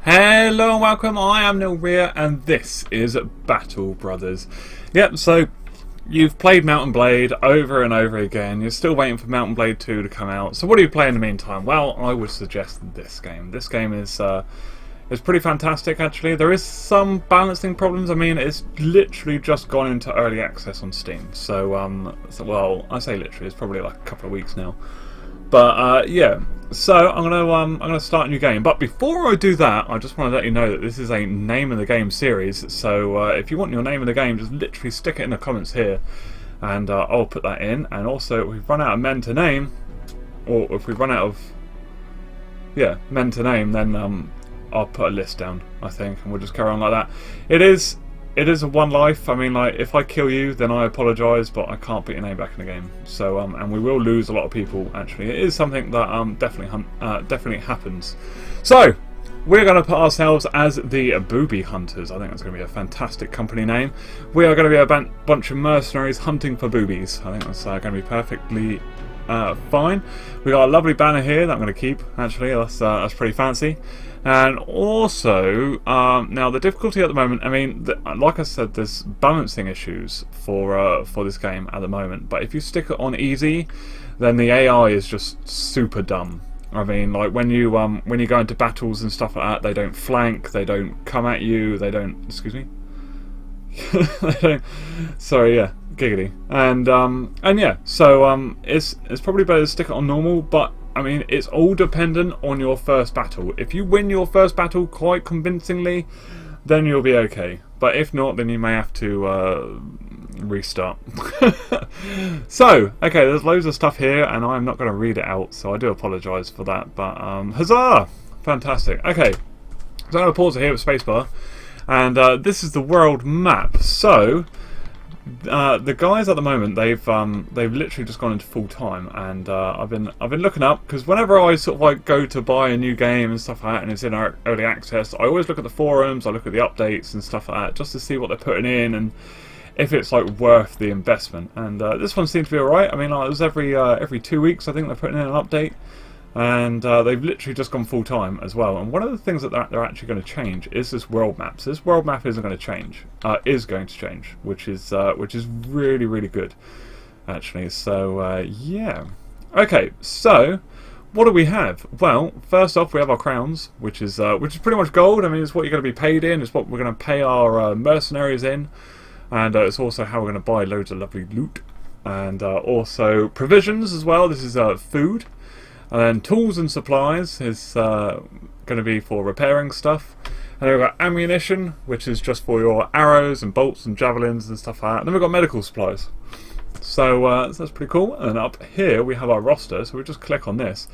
Hello and welcome, I am Nilria and this is Battle Brothers. Yep, so you've played Mount & Blade over and over again, you're still waiting for Mount & Blade 2 to come out, so what do you play in the meantime? Well, I would suggest this game. This game is pretty fantastic actually. There is some balancing problems. I mean, it's literally just gone into early access on Steam, so well, I say literally, it's probably like a couple of weeks now. But yeah, so I'm gonna start a new game. But before I do that, I just want to let you know that this is a name of the game series. So if you want your name of the game, just literally stick it in the comments here, and I'll put that in. And also, if we've run out of men to name, or if we run out of men to name, then I'll put a list down, I think, and we'll just carry on like that. It is a one life. I mean, like, if I kill you, then I apologise, but I can't put your name back in the game. So, and we will lose a lot of people. Actually, it is something that definitely happens. So, we're going to put ourselves as the Booby Hunters. I think that's going to be a fantastic company name. We are going to be a bunch of mercenaries hunting for boobies. I think that's going to be perfectly fine. We got a lovely banner here that I'm going to keep. Actually, that's pretty fancy. And also, now the difficulty at the moment, I mean, like I said, there's balancing issues for this game at the moment. But if you stick it on easy, then the AI is just super dumb. I mean, like when you go into battles and stuff like that, they don't flank, they don't come at you, they don't. Excuse me. They don't. Sorry, yeah, giggity. And yeah, so it's probably better to stick it on normal, but. I mean, it's all dependent on your first battle. If you win your first battle quite convincingly, then you'll be okay. But if not, then you may have to restart. So, okay, there's loads of stuff here, and I'm not going to read it out, so I do apologise for that. But, huzzah! Fantastic. Okay, so I'm going to pause it here with spacebar. And this is the world map. So... the guys at the moment, they've literally just gone into full time, and I've been looking up, because whenever I sort of like go to buy a new game and stuff like that, and it's in early access, I always look at the forums, I look at the updates and stuff like that, just to see what they're putting in and if it's like worth the investment. And this one seems to be alright. I mean, it was every 2 weeks I think they're putting in an update. And they've literally just gone full time as well. And one of the things that they're actually going to change is this world map. So this world map isn't going to change, is going to change, which is really, really good, actually. So yeah, okay. So what do we have? Well, first off, we have our crowns, which is pretty much gold. I mean, it's what you're going to be paid in. It's what we're going to pay our mercenaries in, and it's also how we're going to buy loads of lovely loot, and also provisions as well. This is food. And then tools and supplies is going to be for repairing stuff. And then we've got ammunition, which is just for your arrows and bolts and javelins and stuff like that. And then we've got medical supplies. So that's pretty cool. And up here we have our roster, so we just click on this.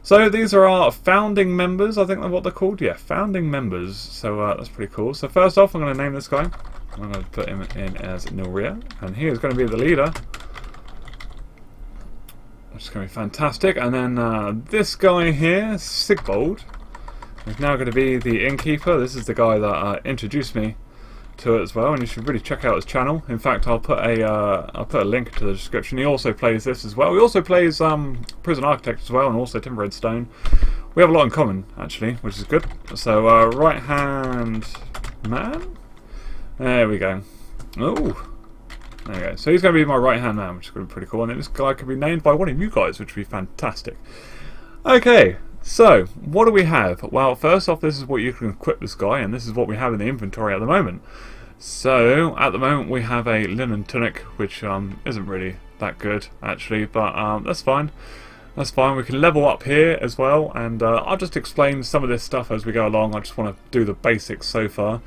So these are our founding members, I think that's what they're called. Yeah, founding members. So that's pretty cool. So first off, I'm going to name this guy. I'm going to put him in as Nilria. And he is going to be the leader. Which is going to be fantastic. And then this guy here, Sigbold, is now going to be the innkeeper. This is the guy that introduced me to it as well, and you should really check out his channel. In fact, I'll put a link to the description. He also plays this as well. He also plays Prison Architect as well, and also Timber and Stone. We have a lot in common actually, which is good. So right hand man. There we go. Oh. There you go. So he's going to be my right-hand man, which is going to be pretty cool. And then this guy could be named by one of you guys, which would be fantastic. Okay, so what do we have? Well, first off, this is what you can equip this guy, and this is what we have in the inventory at the moment. So, at the moment, we have a linen tunic, which isn't really that good, actually, but that's fine. That's fine. We can level up here as well, and I'll just explain some of this stuff as we go along. I just want to do the basics so far.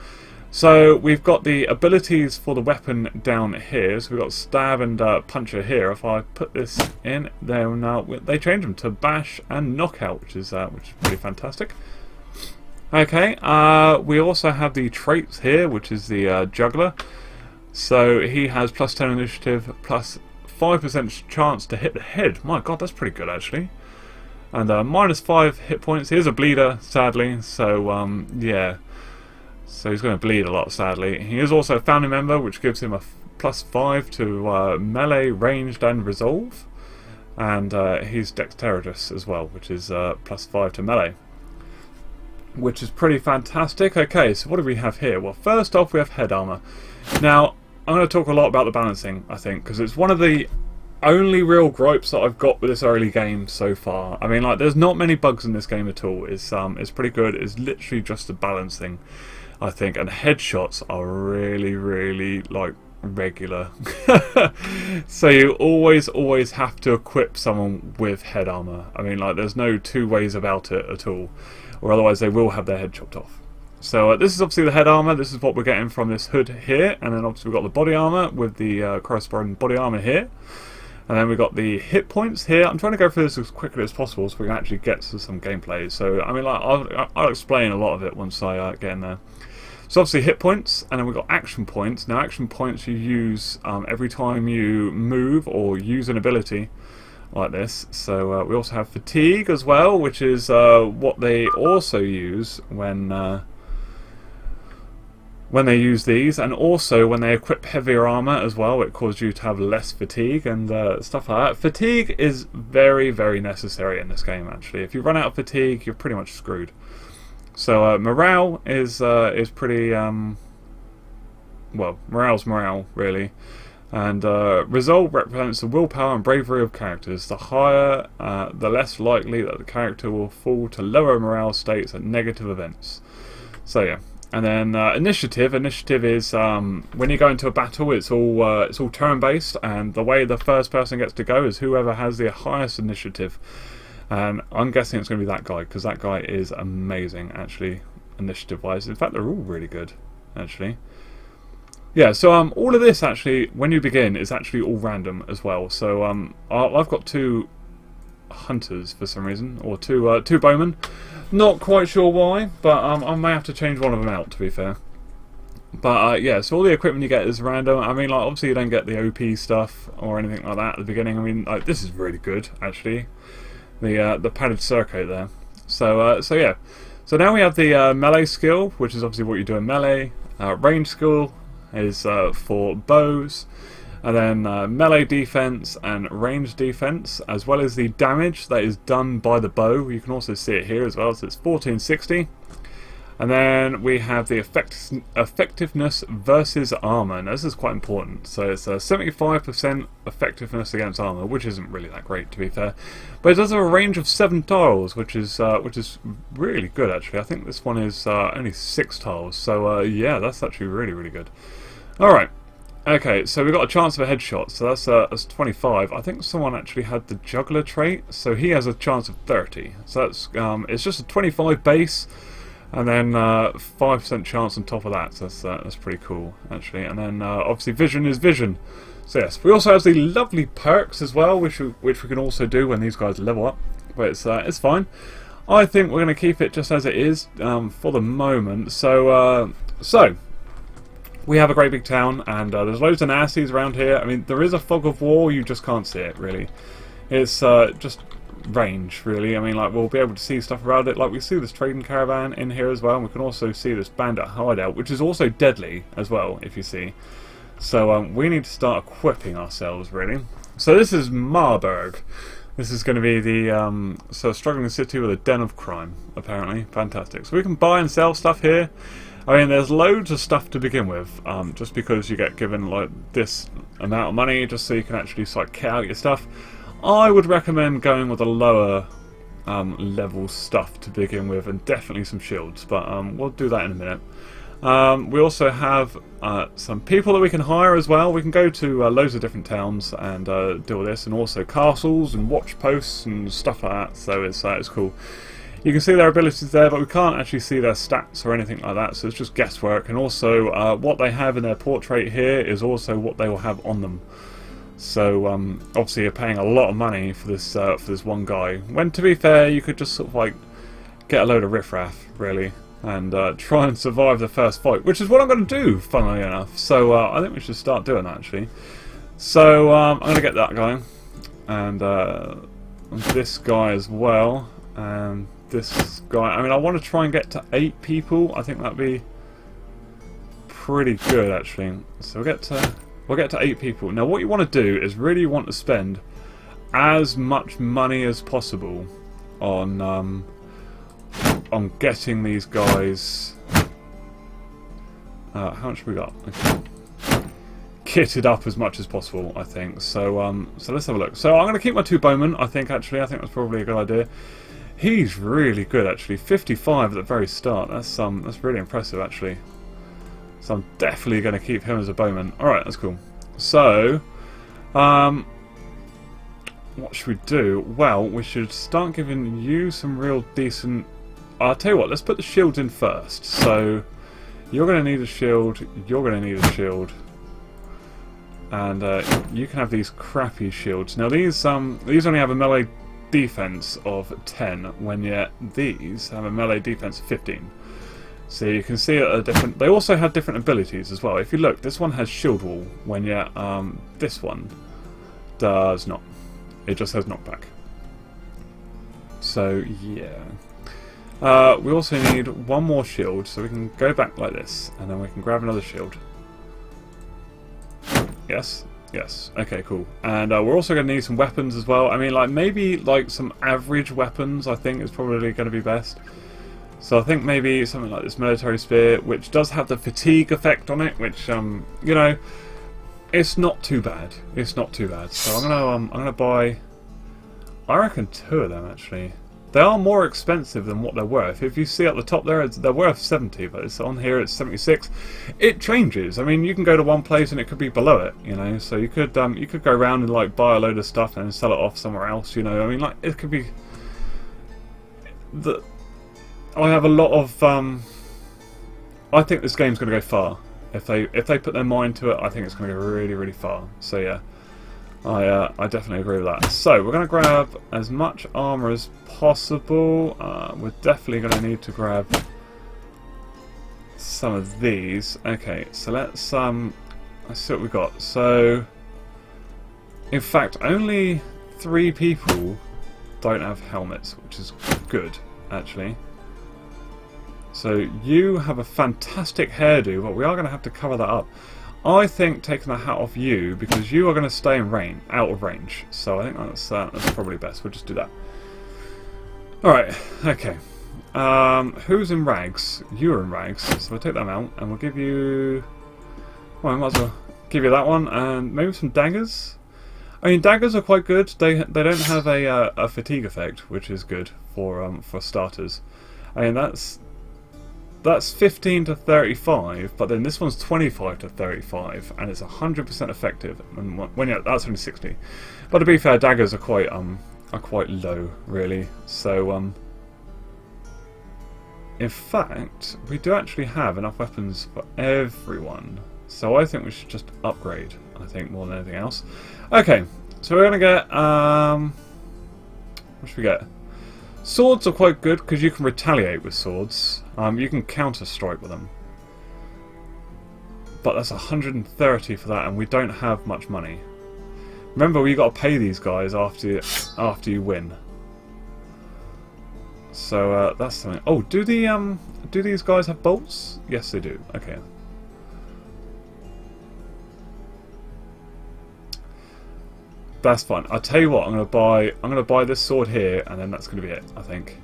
So we've got the abilities for the weapon down here. So we've got stab and puncher here. If I put this in, then they change them to bash and knockout, which is pretty fantastic. Okay, we also have the traits here, which is the juggler. So he has plus 10 initiative, plus 5% chance to hit the head. My God, that's pretty good actually. And minus 5 hit points. He is a bleeder, sadly. So yeah. So he's going to bleed a lot, sadly. He is also a founding member, which gives him a plus 5 to melee, ranged, and resolve. And he's dexterous as well, which is plus 5 to melee. which is pretty fantastic. Okay, so what do we have here? Well, first off, we have head armor. Now, I'm going to talk a lot about the balancing, I think, because it's one of the only real gripes that I've got with this early game so far. I mean, like, there's not many bugs in this game at all. It's pretty good. It's literally just the balancing, I think, and headshots are really, really, like, regular. So you always have to equip someone with head armor. I mean, like, there's no two ways about it at all, or otherwise they will have their head chopped off. So this is obviously the head armor. This is what we're getting from this hood here, and then obviously we've got the body armor with the corresponding body armor here, and then we've got the hit points here. I'm trying to go through this as quickly as possible so we can actually get to some gameplay. So I mean, like, I'll explain a lot of it once I get in there. So obviously hit points, and then we've got action points. Now action points you use every time you move or use an ability like this. So we also have fatigue as well, which is what they also use when they use these, and also when they equip heavier armor as well, it causes you to have less fatigue and stuff like that. Fatigue is very, very necessary in this game, actually. If you run out of fatigue, you're pretty much screwed. So morale is pretty well, morale's morale, really. And resolve represents the willpower and bravery of characters. The higher, the less likely that the character will fall to lower morale states at negative events. So yeah. And then initiative. Initiative is when you go into a battle, it's all turn-based, and the way the first person gets to go is whoever has the highest initiative. And I'm guessing it's going to be that guy, because that guy is amazing, actually, initiative-wise. In fact, they're all really good, actually. Yeah, so all of this, actually, when you begin, is actually all random as well. So I've got 2 hunters for some reason, or two bowmen. Not quite sure why, but I may have to change one of them out, to be fair. But yeah, so all the equipment you get is random. I mean, like, obviously you don't get the OP stuff or anything like that at the beginning. I mean, like, this is really good, actually. The padded surcoat there. So yeah. So now we have the melee skill, which is obviously what you do in melee. Range skill is for bows. And then melee defense and range defense, as well as the damage that is done by the bow. You can also see it here as well, so it's 1460. And then we have the effectiveness versus armor. Now this is quite important. So it's 75% effectiveness against armor, which isn't really that great, to be fair. But it does have a range of 7 tiles, which is really good, actually. I think this one is only 6 tiles. So yeah, that's actually really, really good. All right. Okay, so we've got a chance of a headshot, so that's 25. I think someone actually had the juggler trait, so he has a chance of 30. So that's it's just a 25 base, and then 5% chance on top of that. So that's pretty cool, actually. And then obviously vision is vision. So yes, we also have the lovely perks as well, which we can also do when these guys level up. But it's fine. I think we're going to keep it just as it is for the moment. So we have a great big town, and there's loads of nasties around here. I mean, there is a fog of war, you just can't see it, really. It's just range, really. I mean, like, we'll be able to see stuff around it. Like, we see this trading caravan in here as well, and we can also see this bandit hideout, which is also deadly as well, if you see. So we need to start equipping ourselves, really. So this is Marburg. This is going to be the struggling city with a den of crime, apparently. Fantastic. So we can buy and sell stuff here. I mean, there's loads of stuff to begin with, just because you get given like this amount of money just so you can actually like kit out your stuff. I would recommend going with a lower level stuff to begin with, and definitely some shields, but we'll do that in a minute. We also have some people that we can hire as well. We can go to loads of different towns and do all this, and also castles and watch posts and stuff like that, so it's cool. You can see their abilities there, but we can't actually see their stats or anything like that, so it's just guesswork. And also, what they have in their portrait here is also what they will have on them. So, obviously you're paying a lot of money for this one guy. When, to be fair, you could just sort of like get a load of riffraff, really, and try and survive the first fight, which is what I'm going to do, funnily enough. So, I think we should start doing that, actually. So, I'm going to get that guy, and this guy as well, and this guy. I mean, I want to try and get to 8 people. I think that'd be pretty good, actually. So we'll get to 8 people. Now, what you want to do is really want to spend as much money as possible on on getting these guys. How much have we got? Okay. Kitted up as much as possible, I think. So so let's have a look. So I'm going to keep my 2 bowmen. I think actually, I think that's probably a good idea. He's really good actually. 55 at the very start. That's really impressive actually. So I'm definitely going to keep him as a bowman. All right, that's cool. So, what should we do? Well, we should start giving you some real decent. I'll tell you what. Let's put the shields in first. So, you're going to need a shield. You're going to need a shield. And you can have these crappy shields. Now these only have a melee defense of 10, when yet these have a melee defense of 15. So you can see that different. They also have different abilities as well. If you look, this one has shield wall, when yet this one does not. It just has knockback. So yeah. We also need one more shield, so we can go back like this, and then we can grab another shield. Yes, yes. Okay, cool. And we're also going to need some weapons as well. I mean, like maybe like some average weapons. I think is probably going to be best. So I think maybe something like this military spear, which does have the fatigue effect on it, which you know, it's not too bad. It's not too bad. So I'm gonna buy. I reckon 2 of them actually. They are more expensive than what they're worth. If you see at the top there, they're worth 70, but it's on here it's 76. It changes. I mean, you can go to one place and it could be below it, you know. So you could go around and like buy a load of stuff and then sell it off somewhere else, you know. I mean, like it could be. I have a lot of. I think this game's going to go far. If they put their mind to it, I think it's going to go really, really far. So yeah. I definitely agree with that. So we're going to grab as much armor as possible. We're definitely going to need to grab some of these. Okay, so let's see what we got. So, in fact, only 3 people don't have helmets, which is good actually. So you have a fantastic hairdo, but we are going to have to cover that up. I think taking the hat off you, because you are going to stay in out of range. So I think that's probably best. We'll just do that. Alright, okay. Who's in rags? You're in rags. So we'll take them out, and we'll give you... Well, I might as well give you that one, and maybe some daggers? I mean, daggers are quite good. They don't have a fatigue effect, which is good for starters. I mean, that's 15 to 35, but then this one's 25 to 35, and it's 100% effective. And when that's only 60. But to be fair, daggers are quite low, really. So in fact, we do actually have enough weapons for everyone. So I think we should just upgrade. I think more than anything else. Okay, so we're gonna get what should we get? Swords are quite good because you can retaliate with swords. You can counter strike with them. But that's 130 for that, and we don't have much money. Remember, we got to pay these guys after you win. So that's something. Oh, do these guys have bolts? Yes, they do. Okay. That's fine. I'll tell you what. I'm gonna buy this sword here, and then that's gonna be it. I think.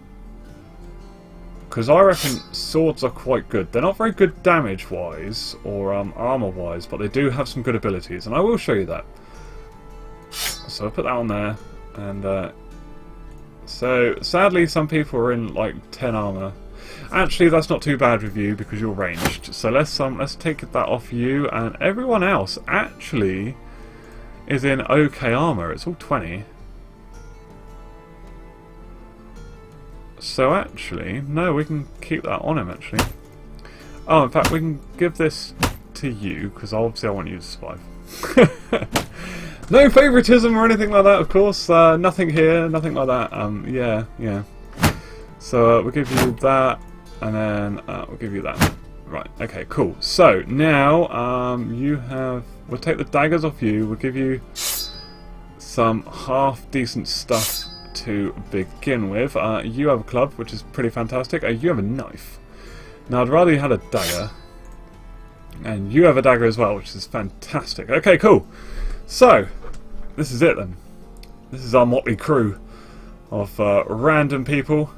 Because I reckon swords are quite good. They're not very good damage-wise or armor-wise, but they do have some good abilities, and I will show you that. So I'll put that on there, and so sadly some people are in like 10 armor. Actually, that's not too bad with you because you're ranged. So let's take that off you, and everyone else actually is in okay armor. It's all 20. So actually, no, we can keep that on him actually. Oh, in fact, we can give this to you because obviously I want you to survive. No favoritism or anything like that, of course. Nothing here, nothing like that. Yeah. So we'll give you that, and then we'll give you that. Right. Okay. Cool. So now you have. We'll take the daggers off you. We'll give you some half decent stuff to begin with. You have a club, which is pretty fantastic. You have a knife. Now I'd rather you had a dagger, and you have a dagger as well, which is fantastic. Okay. Cool. So this is it then. This is our motley crew of random people.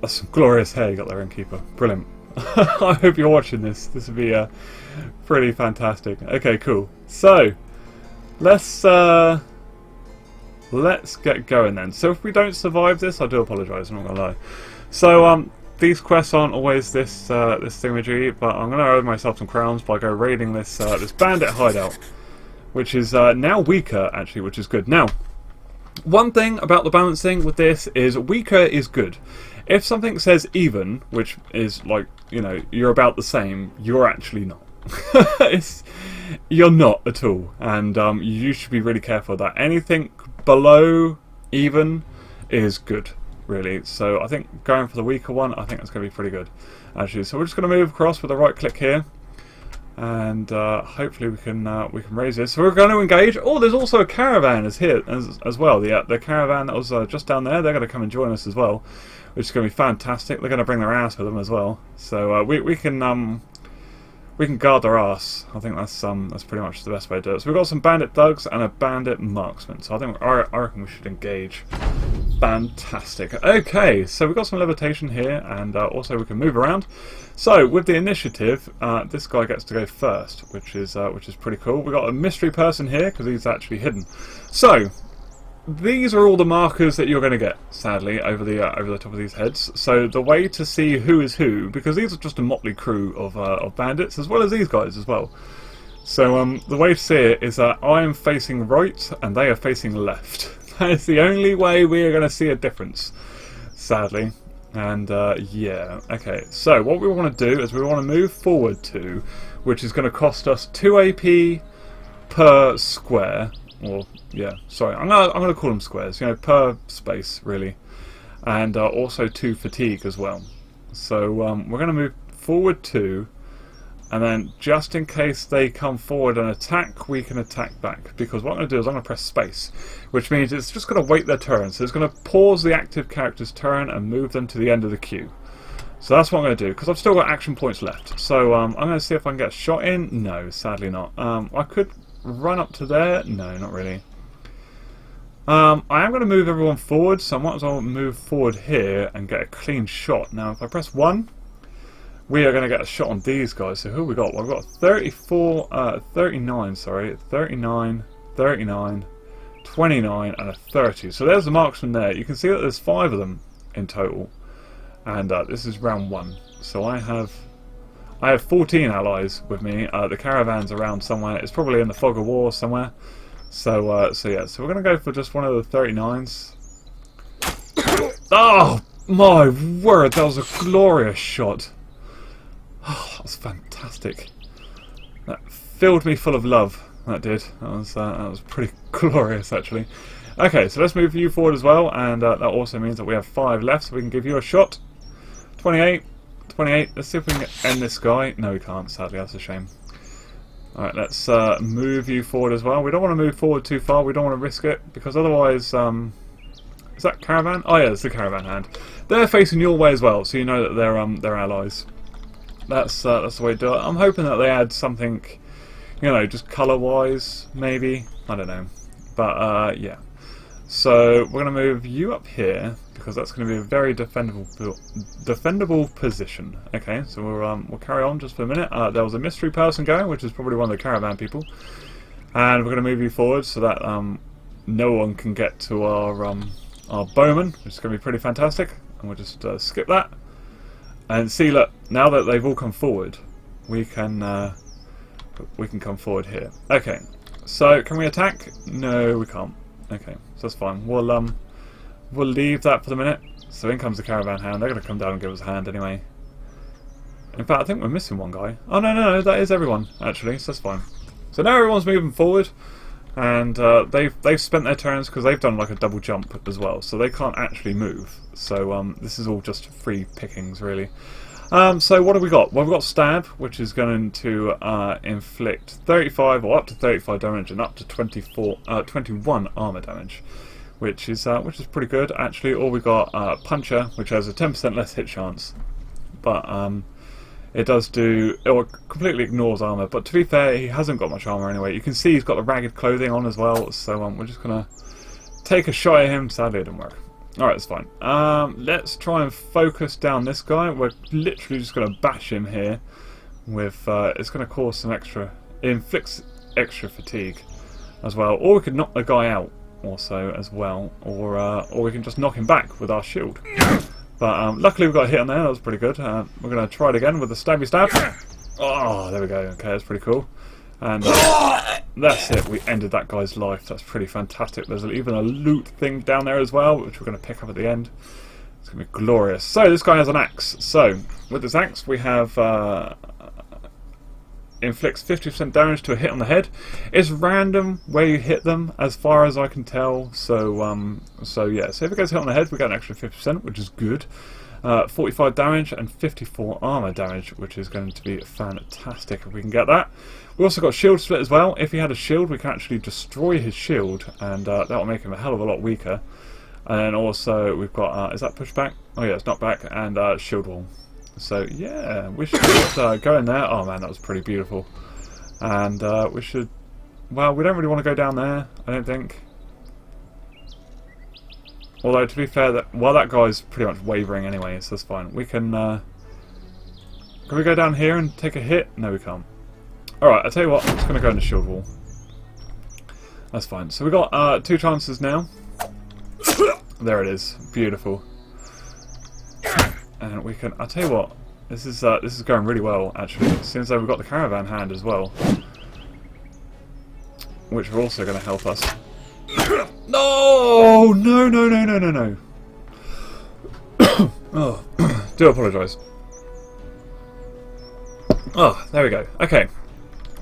That's some glorious hair you got there, Innkeeper. Brilliant. I hope you're watching this. This would be pretty fantastic. Okay, cool. So let's get going then. So if we don't survive this, I do apologise. I'm not gonna lie. So these quests aren't always this thingamajig, but I'm gonna earn myself some crowns by go raiding this this bandit hideout, which is now weaker actually, which is good. Now, one thing about the balancing with this is weaker is good. If something says even, which is like, you know, you're about the same, you're actually not. You're not at all, and you should be really careful of that. Anything below even is good, really. So I think going for the weaker one, I think that's going to be pretty good, actually. So we're just going to move across with a right click here, and hopefully we can raise this. So we're going to engage. Oh, there's also a caravan here as well. The caravan that was just down there, they're going to come and join us as well, which is going to be fantastic. They're going to bring their ass with them as well. So we can guard their ass. I think that's pretty much the best way to do it. So we've got some bandit thugs and a bandit marksman. So I reckon we should engage. Fantastic. Okay, so we've got some levitation here, and also we can move around. So with the initiative, this guy gets to go first, which is pretty cool. We've got a mystery person here because he's actually hidden. So these are all the markers that you're going to get, sadly, over the top of these heads. So the way to see who is who, because these are just a motley crew of bandits, as well as these guys as well. So the way to see it is that I am facing right and they are facing left. That is the only way we are going to see a difference, sadly. And yeah, okay. So what we want to do is we want to move forward to, which is going to cost us 2 AP per square. Or yeah, sorry, I'm gonna call them squares. You know, per space really, and also 2 fatigue as well. So we're gonna move forward 2, and then just in case they come forward and attack, we can attack back. Because what I'm gonna do is I'm gonna press space, which means it's just gonna wait their turn. So it's gonna pause the active character's turn and move them to the end of the queue. So that's what I'm gonna do because I've still got action points left. So I'm gonna see if I can get a shot in. No, sadly not. I could run up to there? No, not really. I am going to move everyone forward, so I might as well move forward here and get a clean shot. Now, if I press 1, we are going to get a shot on these guys. So who have we got? Well, we've got 39, 29, and a 30. So there's the marksman there. You can see that there's 5 of them in total. And this is round 1. So I have 14 allies with me. The caravan's around somewhere. It's probably in the fog of war somewhere. So yeah. So we're gonna go for just one of the 39s. Oh my word! That was a glorious shot. Oh, that was fantastic. That filled me full of love. That did. That was pretty glorious actually. Okay, so let's move you forward as well, and that also means that we have 5 left, so we can give you a shot. 28. Let's see if we can end this guy. No, we can't, sadly. That's a shame. Alright, let's move you forward as well. We don't want to move forward too far. We don't want to risk it, because otherwise... is that caravan? Oh yeah, it's the caravan hand. They're facing your way as well, so you know that they're allies. That's the way to do it. I'm hoping that they add something, you know, just colour-wise, maybe. I don't know. But, yeah. So, we're going to move you up here, because that's going to be a very defendable position. Okay, so we'll carry on just for a minute. There was a mystery person going, which is probably one of the caravan people. And we're going to move you forward so that no one can get to our bowman, which is going to be pretty fantastic. And we'll just skip that. And see, look, now that they've all come forward, we can come forward here. Okay, so can we attack? No, we can't. Okay, so that's fine. We'll leave that for the minute. So in comes the caravan hand. They're going to come down and give us a hand anyway. In fact, I think we're missing one guy. Oh no, that is everyone actually. So that's fine. So now everyone's moving forward, and they've spent their turns because they've done like a double jump as well, so they can't actually move. So this is all just free pickings really. So what have we got? Well, we've got stab, which is going to inflict 35 or up to 35 damage and up to 21 armor damage, which is pretty good actually. Or we got puncher, which has a 10% less hit chance, but it does do, it completely ignores armor. But to be fair, he hasn't got much armor anyway. You can see he's got the ragged clothing on as well. So we're just gonna take a shot at him. Sadly, it didn't work. Alright, that's fine. Let's try and focus down this guy. We're literally just going to bash him here with... it's going to cause some extra... It inflicts extra fatigue as well. Or we could knock the guy out also as well. Or we can just knock him back with our shield. But luckily we got a hit on there. That was pretty good. We're going to try it again with the stabby stab. Oh, there we go. Okay, that's pretty cool. And that's it. We ended that guy's life. That's pretty fantastic. There's even a loot thing down there as well, which we're going to pick up at the end. It's going to be glorious. So this guy has an axe. So with this axe, we have inflicts 50% damage to a hit on the head. It's random where you hit them, as far as I can tell. So yeah. So if it gets hit on the head, we get an extra 50%, which is good. 45 damage and 54 armor damage, which is going to be fantastic if we can get that. We also got shield split as well. If he had a shield, we can actually destroy his shield, and that will make him a hell of a lot weaker. And then also we've got, is that pushback? Oh yeah, it's knockback, and shield wall. So yeah, we should go in there. Oh man, that was pretty beautiful. And we should, well, we don't really want to go down there, I don't think. Although to be fair, that guy's pretty much wavering anyway, so that's fine. We can we go down here and take a hit? No, we can't. Alright, I'll tell you what, I'm just going to go in the shield wall. That's fine. So we've got 2 chances now. There it is. Beautiful. And we can, I'll tell you what, this is going really well, actually. It seems like we've got the caravan hand as well, which are also going to help us. No! No, no, no, no, no, no. Oh, do apologise. Oh, there we go. Okay.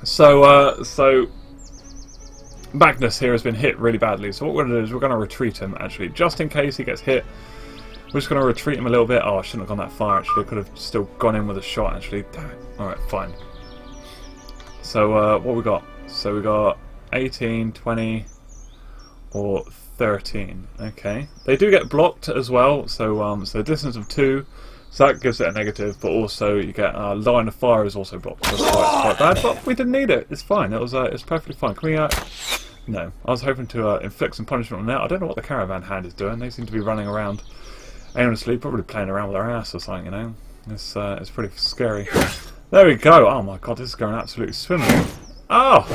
So Magnus here has been hit really badly, so what we're going to do is we're going to retreat him, actually, just in case he gets hit. We're just going to retreat him a little bit. Oh, I shouldn't have gone that far, actually. I could have still gone in with a shot, actually. Damn it. Alright, fine. So, what we got? So we got 18, 20, or 13. Okay. They do get blocked as well, so a distance of 2. So that gives it a negative, but also you get line of fire is also blocked. So it's quite bad, but we didn't need it. It's fine. It's perfectly fine. Can we? No. I was hoping to inflict some punishment on that. I don't know what the caravan hand is doing. They seem to be running around aimlessly, probably playing around with their ass or something. You know, it's pretty scary. There we go. Oh my god, this is going absolutely swimming. Oh,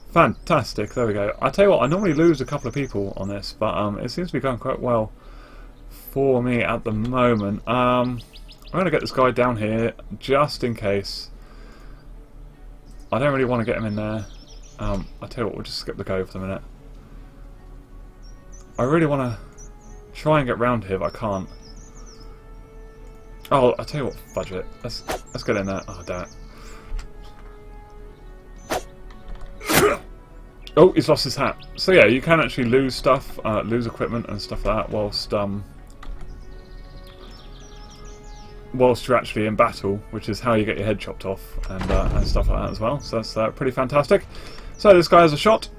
fantastic. There we go. I tell you what, I normally lose a couple of people on this, but it seems to be going quite well for me at the moment. I'm going to get this guy down here just in case. I don't really want to get him in there. I tell you what, we'll just skip the go for the minute. I really want to try and get round here, but I can't. Oh, I tell you what, fudge it. Let's get in there. Oh, damn it. Oh, he's lost his hat. So yeah, you can actually lose stuff, lose equipment and stuff like that whilst you're actually in battle, which is how you get your head chopped off and stuff like that as well. So that's pretty fantastic. So this guy has a shot.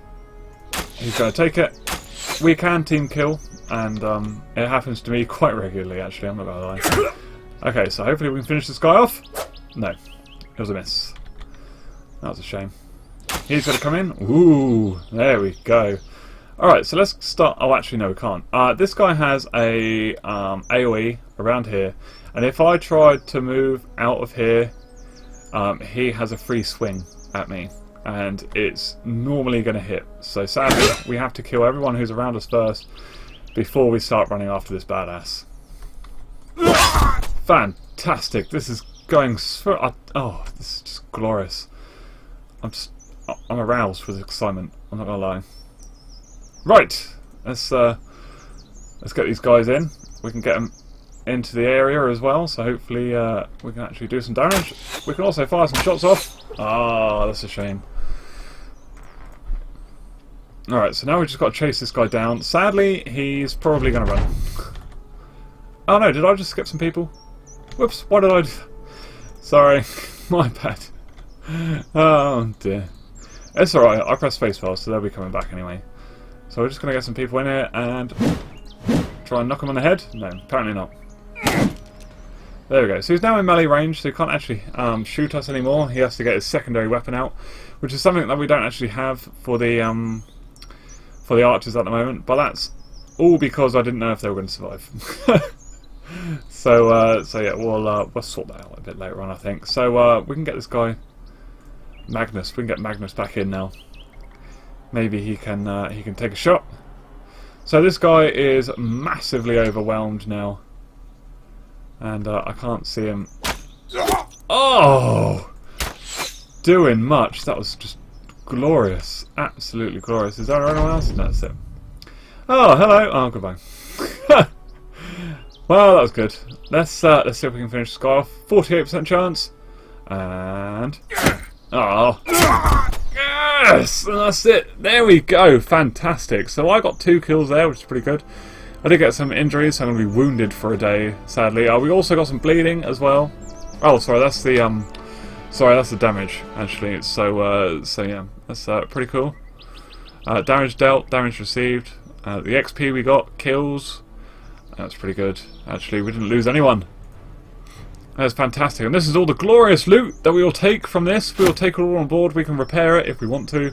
He's going to take it. We can team kill, and it happens to me quite regularly, actually. I'm not going to lie. Okay, so hopefully we can finish this guy off. No, it was a miss. That was a shame. He's going to come in. Ooh, there we go. Alright, so let's start. Oh, actually, no, we can't. This guy has a AoE around here, and if I tried to move out of here, he has a free swing at me, and it's normally going to hit. So sadly, we have to kill everyone who's around us first before we start running after this badass. Fantastic! This is going so. Oh, this is just glorious. I'm aroused with excitement. I'm not gonna lie. Right, let's get these guys in. We can get them into the area as well, so hopefully we can actually do some damage. We can also fire some shots off. Ah, that's a shame. Alright, so now we've just got to chase this guy down. Sadly, he's probably going to run. Oh no, did I just skip some people? Whoops, what did I do? Sorry, my bad. Oh dear. It's alright, I pressed spacebar, so they'll be coming back anyway. So we're just going to get some people in here and try and knock them on the head? No, apparently not. There we go. So he's now in melee range, so he can't actually shoot us anymore. He has to get his secondary weapon out, which is something that we don't actually have for the archers at the moment. But that's all because I didn't know if they were going to survive. So yeah, we'll sort that out a bit later on, I think. So we can get this guy, Magnus. We can get Magnus back in now. Maybe he can take a shot. So this guy is massively overwhelmed now, and I can't see him. Oh, doing much. That was just glorious, absolutely glorious. Is there anyone else? No, that's it. Oh, hello. Oh, goodbye. Well, that was good. Let's see if we can finish this guy off. 48% chance, and oh, yes, and that's it. There we go. Fantastic. So I got 2 kills there, which is pretty good. I did get some injuries, so I'm going to be wounded for a day, sadly. We also got some bleeding as well. Oh, sorry, that's the damage actually. So yeah, that's pretty cool. Damage dealt, damage received. The XP we got, kills. That's pretty good. Actually, we didn't lose anyone. That's fantastic. And this is all the glorious loot that we will take from this. We will take it all on board. We can repair it if we want to,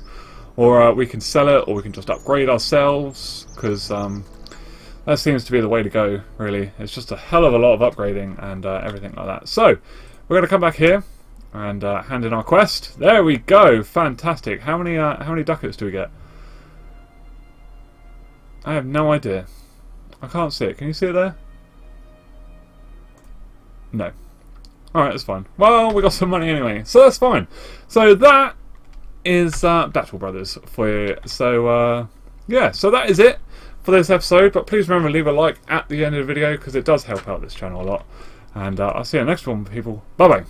or we can sell it, or we can just upgrade ourselves, because that seems to be the way to go, really. It's just a hell of a lot of upgrading and everything like that. So, we're going to come back here and hand in our quest. There we go. Fantastic. How many ducats do we get? I have no idea. I can't see it. Can you see it there? No. Alright, that's fine. Well, we got some money anyway, so that's fine. So that is Battle Brothers for you. So, yeah, so that is it for this episode. But please remember to leave a like at the end of the video, because it does help out this channel a lot. And I'll see you in the next one, people. Bye-bye.